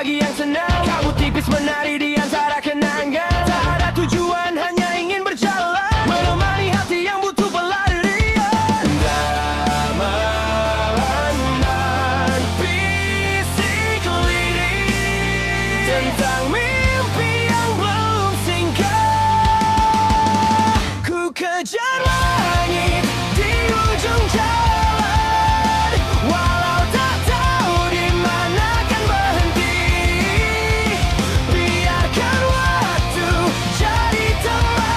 lagi yang senang. Kabut tipis menari di antara kenangan. Tak ada tujuan, hanya ingin berjalan, menemani hati yang butuh pelarian. Ramalan dan bisik lirik tentang mimpi yang belum singgah. Ku kejar langit di ujung jalan, walau tak tahu di mana kan berhenti. Biarkan waktu jadi teman,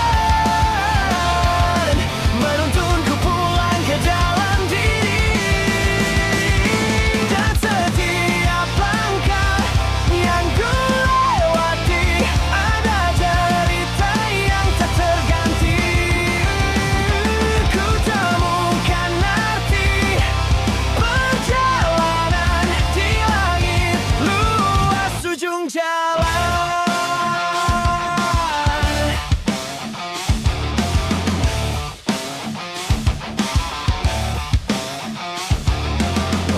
menuntunku pulang ke dalam diri. Dan setiap langkah yang ku lewati ada cerita yang tak terganti. Ku temukan arti perjalanan di langit luas ujung jalan.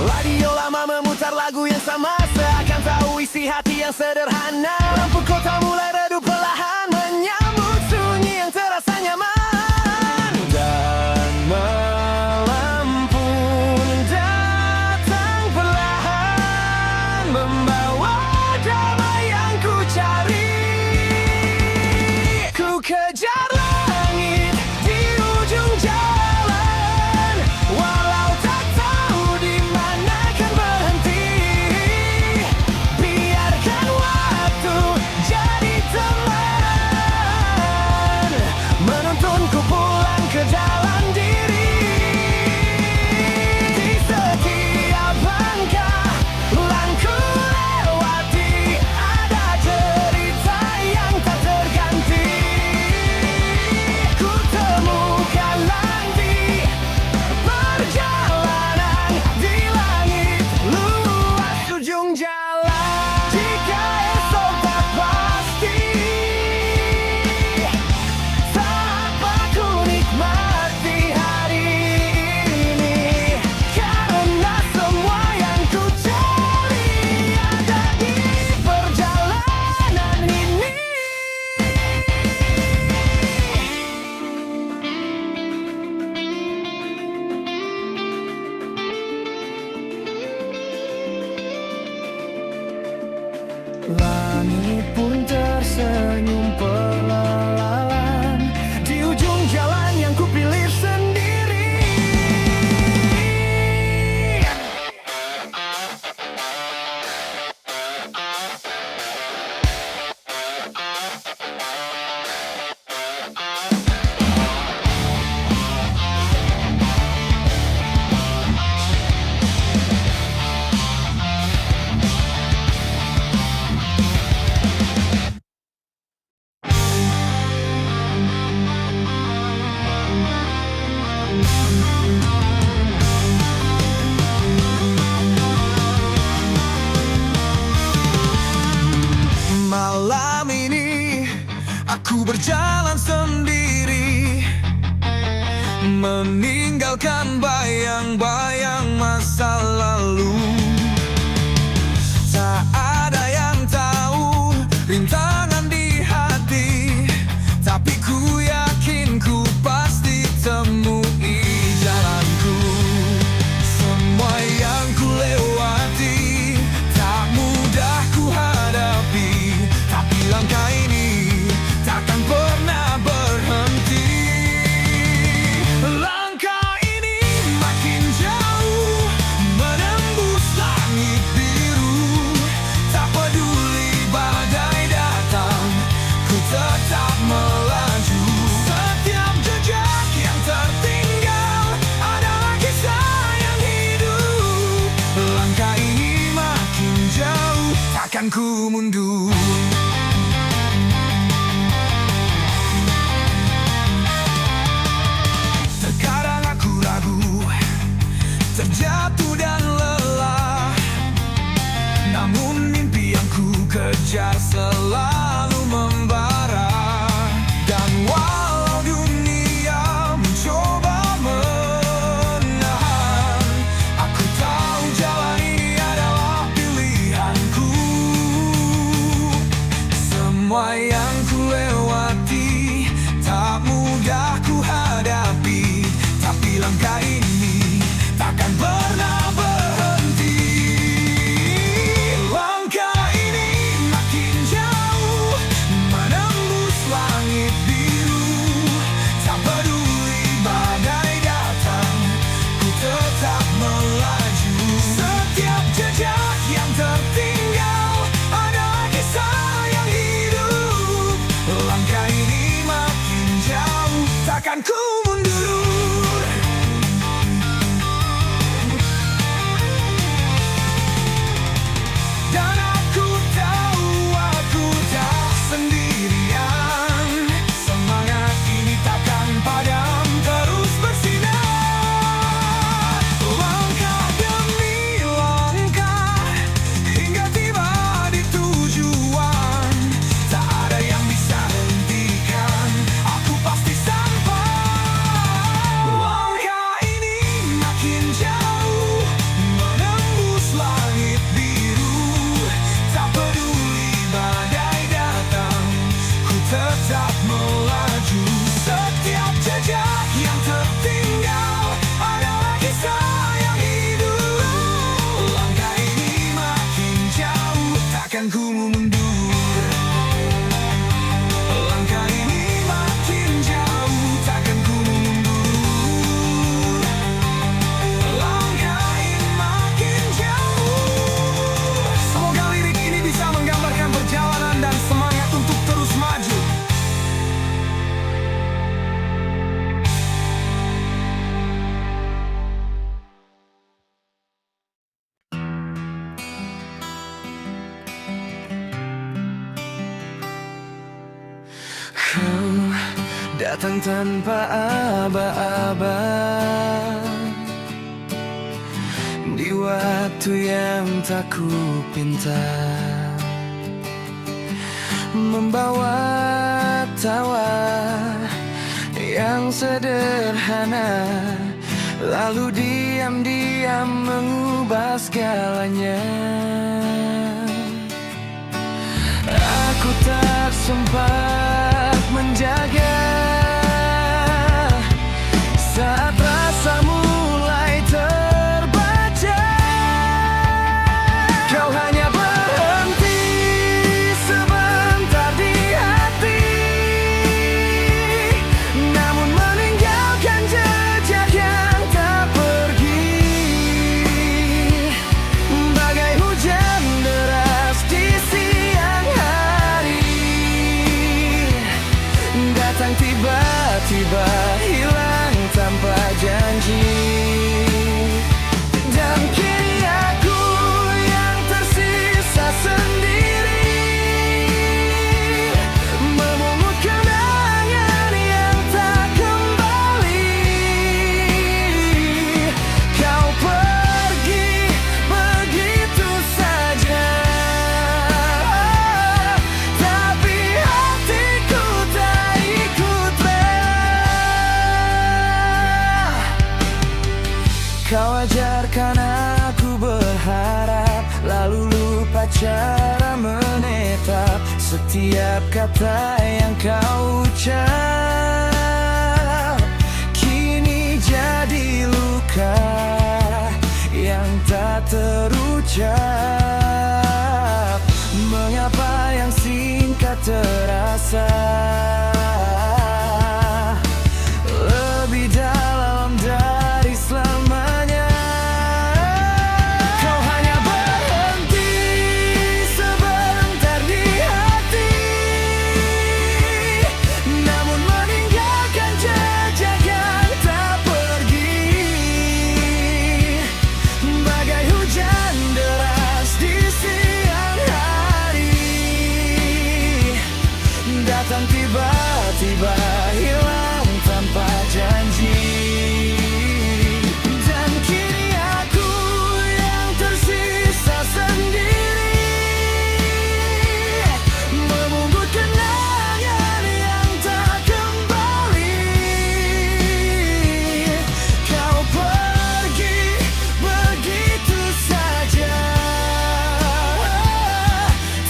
Radio lama memutar lagu yang sama, seakan tahu isi hati yang sederhana. Lampu kota mulai redup perlahan, menyambut sunyi yang terasa nyaman. Dan malam pun datang perlahan, membawa damai yang ku cari. Ku kejar langit di ujung jalan, walau tak tahu di mana kan berhenti. Biarkan waktu jadi teman, menuntunku pulang ke dalam diri. Di setiap langkah yang ku lewati ada cerita yang tak terganti. Ku temukan nanti perjalanan di langit luas ujung jalan. Jika esok tak pasti, tak aku nikmati hari ini. Karena semua yang ku cari ada di perjalanan ini. Langit pun tersenyum perlahan di ujung jalan yang ku pilih sendiri. Malam ini aku berjalan sendiri, meninggalkan bayang-bayang masa lalu. Tak ada yang tahu rintangan di hati, tapi ku yakin ku pasti temui jalanku. Semua yang ku lewati tak mudah ku hadapi, tapi langkah ini takkan pernah berhenti. Langkah ini makin jauh, menembus langit biru. Tak peduli badai datang, ku tetap melaju. Setiap jejak yang tertinggal adalah kisah yang hidup. Langkah ini makin jauh, takkan ku mundur. Terkadang aku ragu, terjatuh dan lelah, namun mimpi yang ku kejar selalu membara. Dan walau dunia mencoba menahan, aku tahu jalan ini adalah pilihanku. datang tanpa aba-aba di waktu yang tak kupinta, membawa tawa yang sederhana, lalu diam-diam mengubah segalanya. Aku tak sempat menjaga saat rasa mulai terbaca. Kau hanya berhenti sebentar di hati, namun meninggalkan jejak yang tak pergi, bagai hujan deras di siang hari, datang tiba-tiba, hilang tanpa janji. Dan kini aku yang tersisa sendiri, memungut kenangan yang tak kembali. Kau pergi begitu saja, tapi hatiku tak ikut rela. Kau ajarkan aku berharap, lalu lupa cara menetap. Setiap kata yang kau ucap kini jadi luka yang tak terucap. Mengapa yang singkat terasa lebih dalam dari selamanya? Kau hanya berhenti sebentar di hati, namun meninggalkan jejak yang tak pergi, bagai hujan deras di siang hari, datang tiba-tiba, hilang tanpa janji. Dan kini aku yang tersisa sendiri, memungut kenangan yang tak kembali. Kau pergi begitu saja,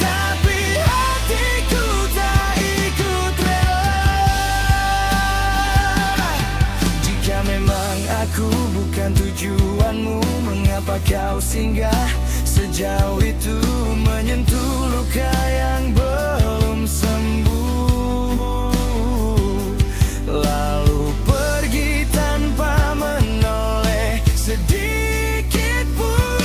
tapi hatiku tak ikut rela. Jika memang aku bukan tujuanmu, mengapa kau singgah sejauh itu, menyentuh luka yang belum sembuh, lalu pergi tanpa menoleh sedikit pun.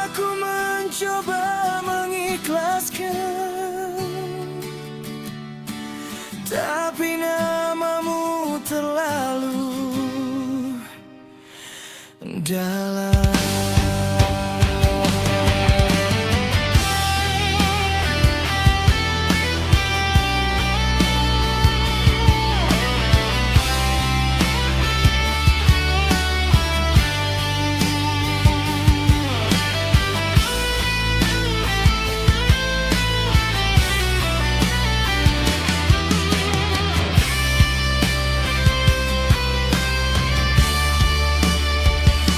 Aku mencoba mengikhlaskan, tapi namamu terlalu dalam.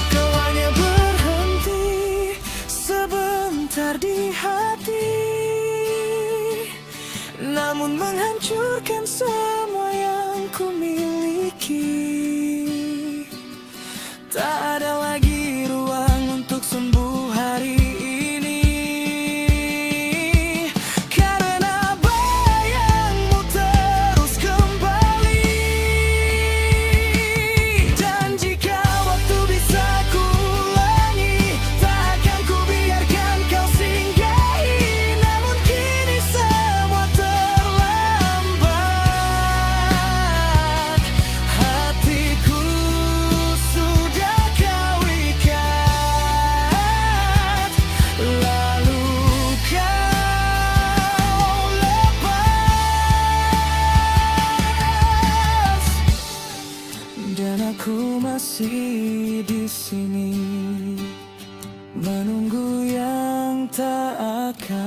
Kau hanya berhenti sebentar di hati, namun menghancurkan semua yang ku miliki. Tak ada lagi ruang untuk sembuh hari ini, karena bayangmu terus kembali. Dan jika waktu bisa ku ulangi, tak akan ku biarkan kau singgahi. Namun kini semua terlambat, hati menunggu yang tak akan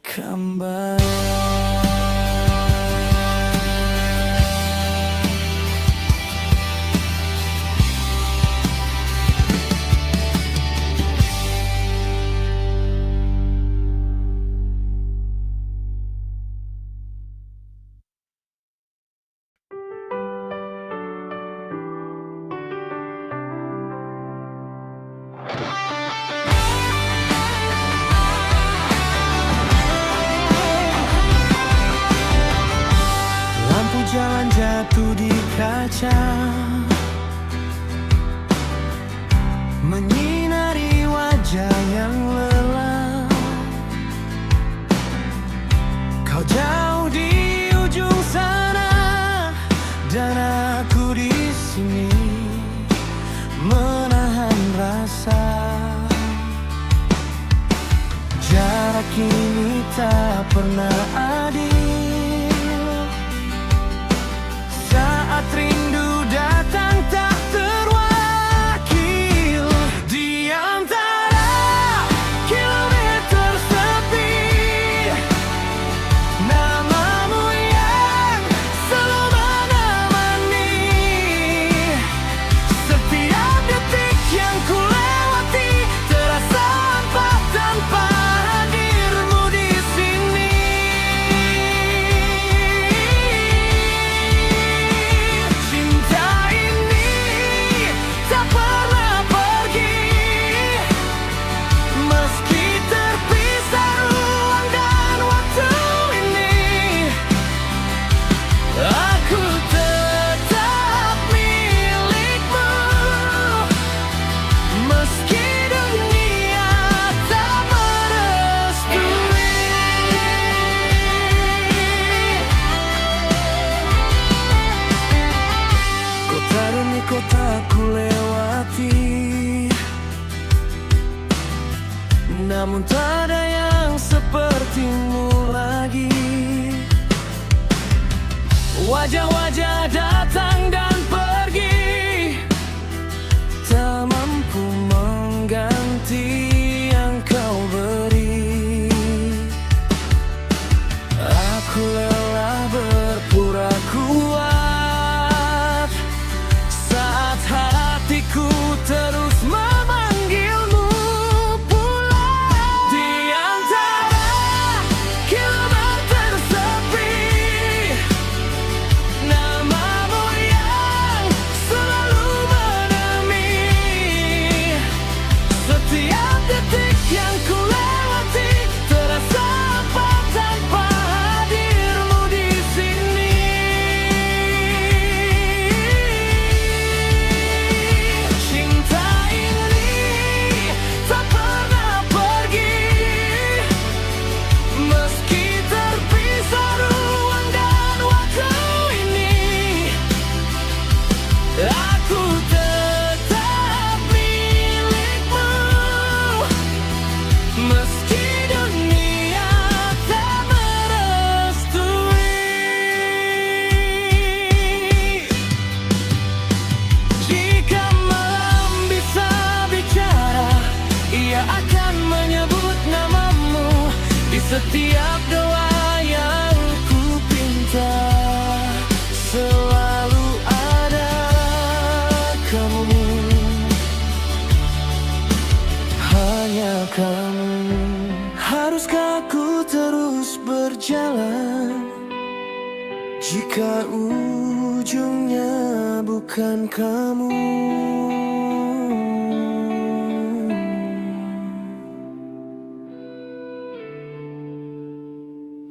kembali. Jalan jatuh di kaca, menyinari wajah yang lelah. Kau jauh di ujung sana dan aku di sini menahan rasa. Jarak ini tak pernah adil. Rindu datang tak terwakil di antara kilometer sepi. Namamu yang selalu menemani setiap detik yang ku lewati, terasa hampa tanpa hadirmu di sini. Kota ku lewati, namun tak ada yang sepertimu lagi. Wajah-wajah datang dan pergi, tak mampu mengganti yang kau beri. Aku lelah berpura kuat saat hatiku terus memanggilmu pulang. Di antara kilometer sepi, namamu yang selalu menemani setiap detik yang ku lewati, terasa hampa tanpa hadirmu di sini. Setiap doa yang ku pinta, selalu ada kamu, hanya kamu. Haruskah ku terus berjalan jika ujungnya bukan kamu?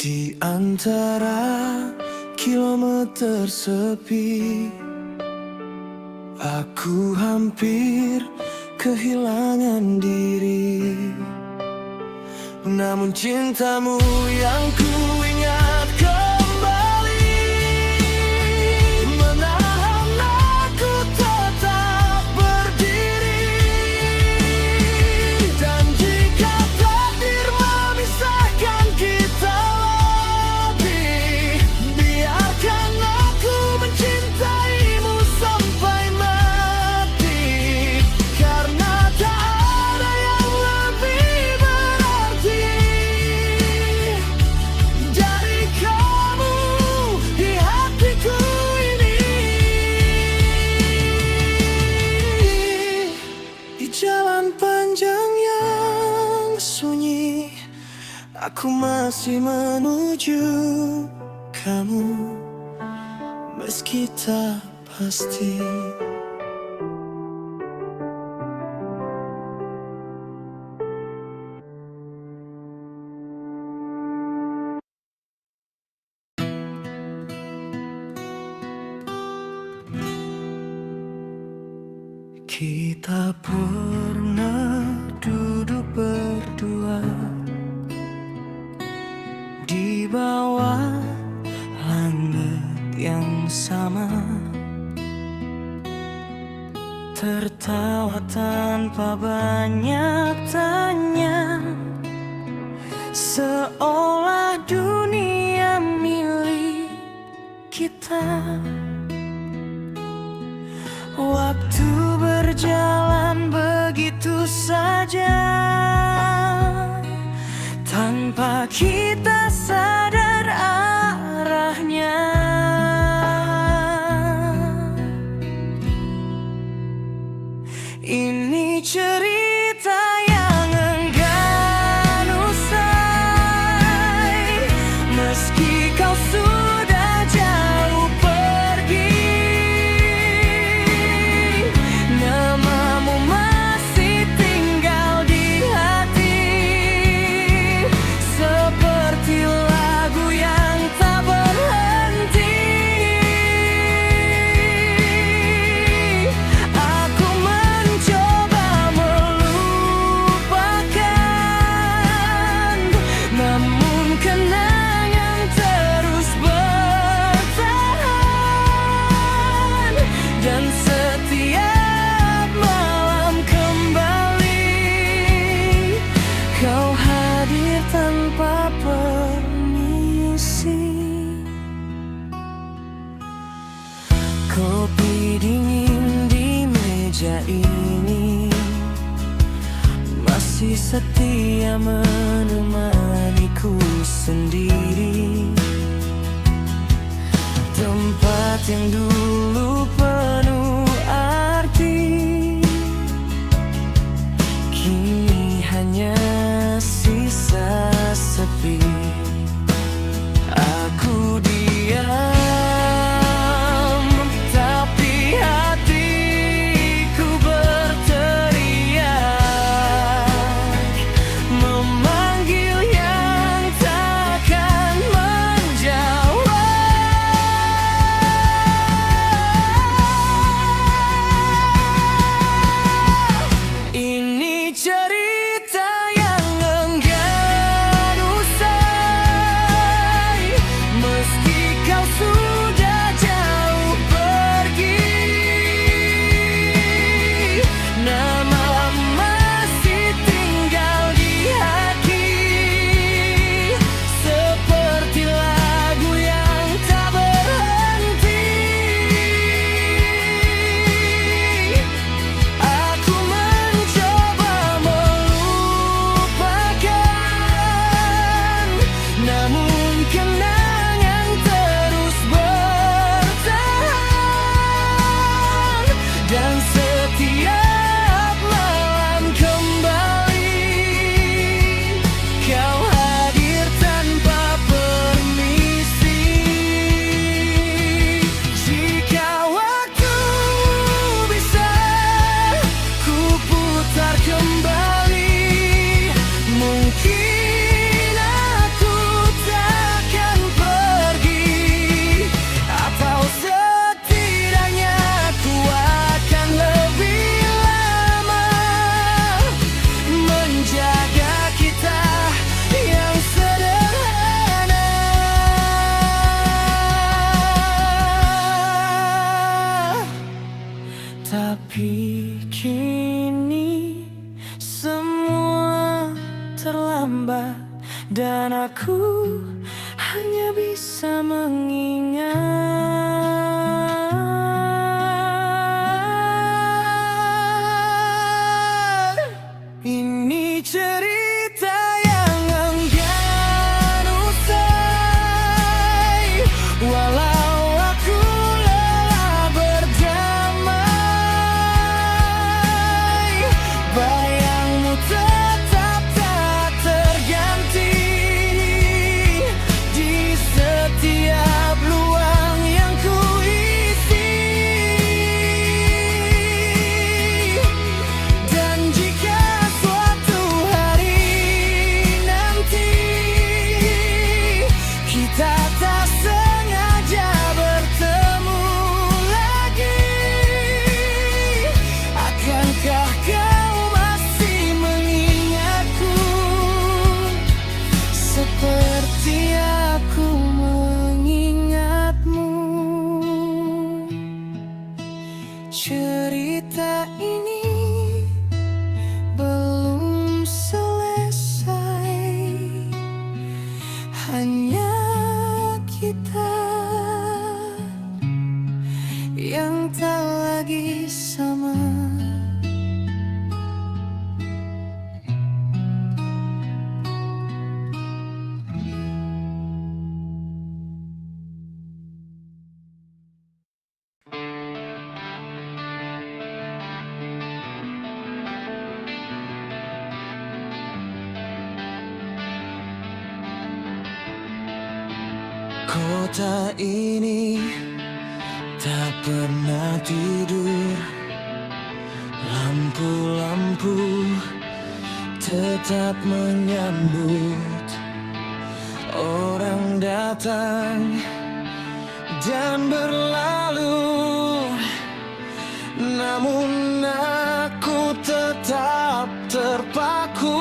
Di antara kilometer sepi, aku hampir kehilangan diri. Namun cintamu yang ku ingat kembali, menahan aku tetap berdiri. Dan jika takdir memisahkan kita lebih, biarkan aku mencintaimu sampai mati. Aku masih menuju kamu, meski tak pasti. Kita pernah duduk berdua di bawah langit yang sama, tertawa tanpa banyak tanya, seolah dunia milik kita. Waktu berjalan begitu saja, tanpa kita sadar arahnya. Ini cerita yang enggan usai, meski kau sudah jauh pergi. Namamu masih tinggal di hati, seperti lagu yang tak berhenti. Aku mencoba melupakan, namun kenangan terus bertahan. Dan setiap malam kembali kau hadir tanpa permisi. Kopi dingin di meja ini masih setia menemaniku sendiri. Tempat yang dulu penuh arti, kini hanya sisa sepi. Aku diam, tapi hatiku berteriak, memanggil yang takkan menjawab. Ini cerita yang enggan usai, meski kau sudah jauh pergi. Namamu masih tinggal di hati, seperti lagu yang tak berhenti. Aku mencoba melupakan, namun kenangan terus bertahan. Dan setiap malam kembali kau hadir tanpa permisi. Jika waktu bisa ku putar kembali, mungkin aku takkan pergi, atau setidaknya aku akan lebih lama menjaga kita yang sederhana. Tapi kini semua terlambat, dan aku hanya bisa mengingat. Ini cerita yang enggan usai, walau aku lelah berdamai. Bayangmu tetap tak terganti, Kota ini tak pernah tidur, lampu-lampu tetap menyambut. Orang datang dan berlalu, namun aku tetap terpaku.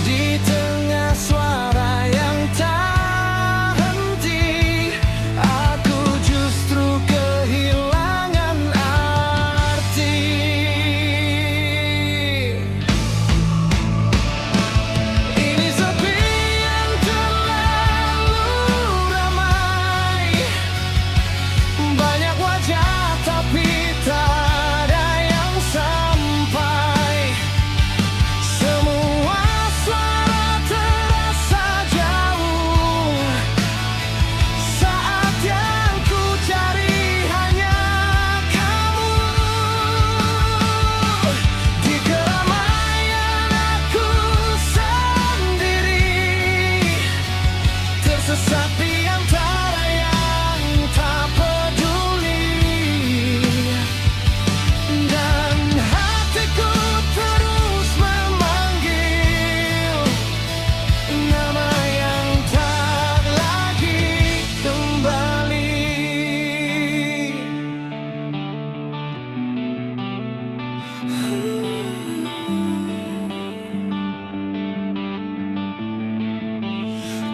Di tengah suara yang tak henti, aku justru kehilangan arti. Ini sepi yang terlalu ramai, banyak wajah tapi tak ada yang sampai. Semua suara terasa jauh, saat yang ku cari hanya kamu. Di keramaian aku sendiri, tersesat di antara yang tak peduli. Dan hatiku terus memanggil nama yang tak lagi kembali.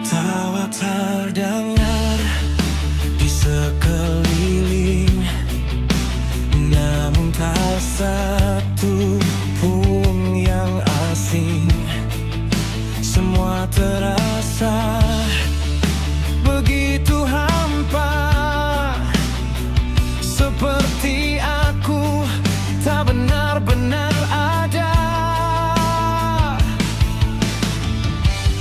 Tawa terdengar di sekeliling, namun tak satu pun yang asing. Semua terasa begitu hampa, seperti aku tak benar-benar ada.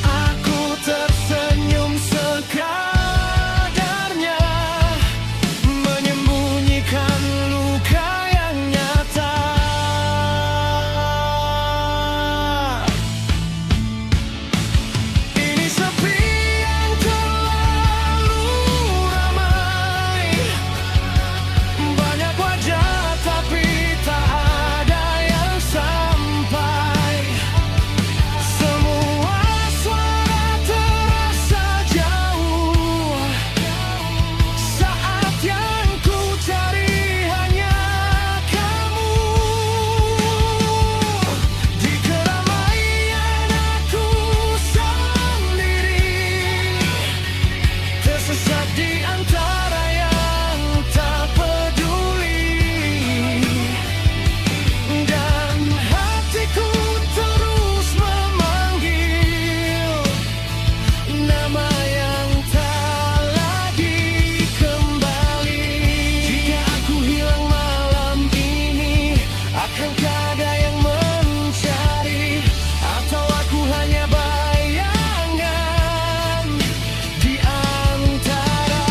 Aku tersenyum sekadarnya, menyembunyikan luka yang nyata. Ini sepi yang terlalu ramai, banyak wajah tapi tak ada yang sampai. Semua suara terasa jauh, saat yang ku cari hanya kamu. Di keramaian aku sendiri, tersesat di antara yang tak peduli. Dan hatiku terus memanggil nama yang tak lagi kembali. Jika aku hilang malam ini, akankah ada yang mencari? Atau aku hanya bayangan di antara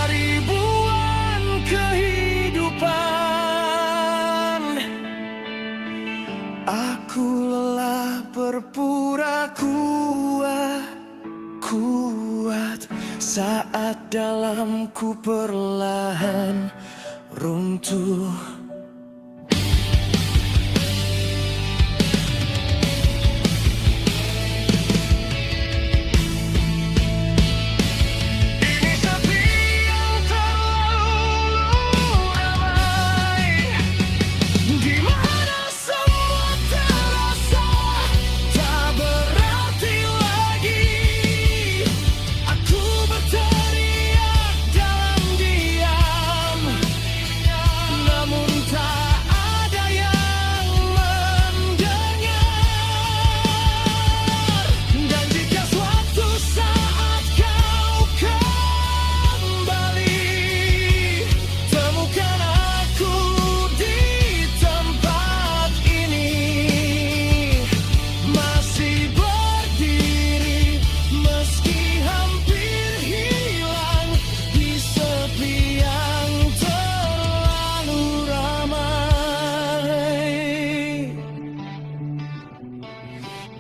ribuan kehidupan? Aku lelah berpura kuat saat dalamku perlahan runtuh. Ini sepi yang terlalu ramai, di mana semua terasa tak berarti lagi. Aku berteriak dalam diam, namun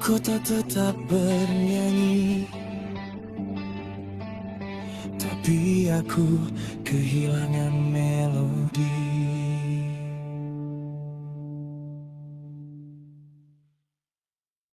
kota tetap bernyanyi, tapi aku kehilangan melodi.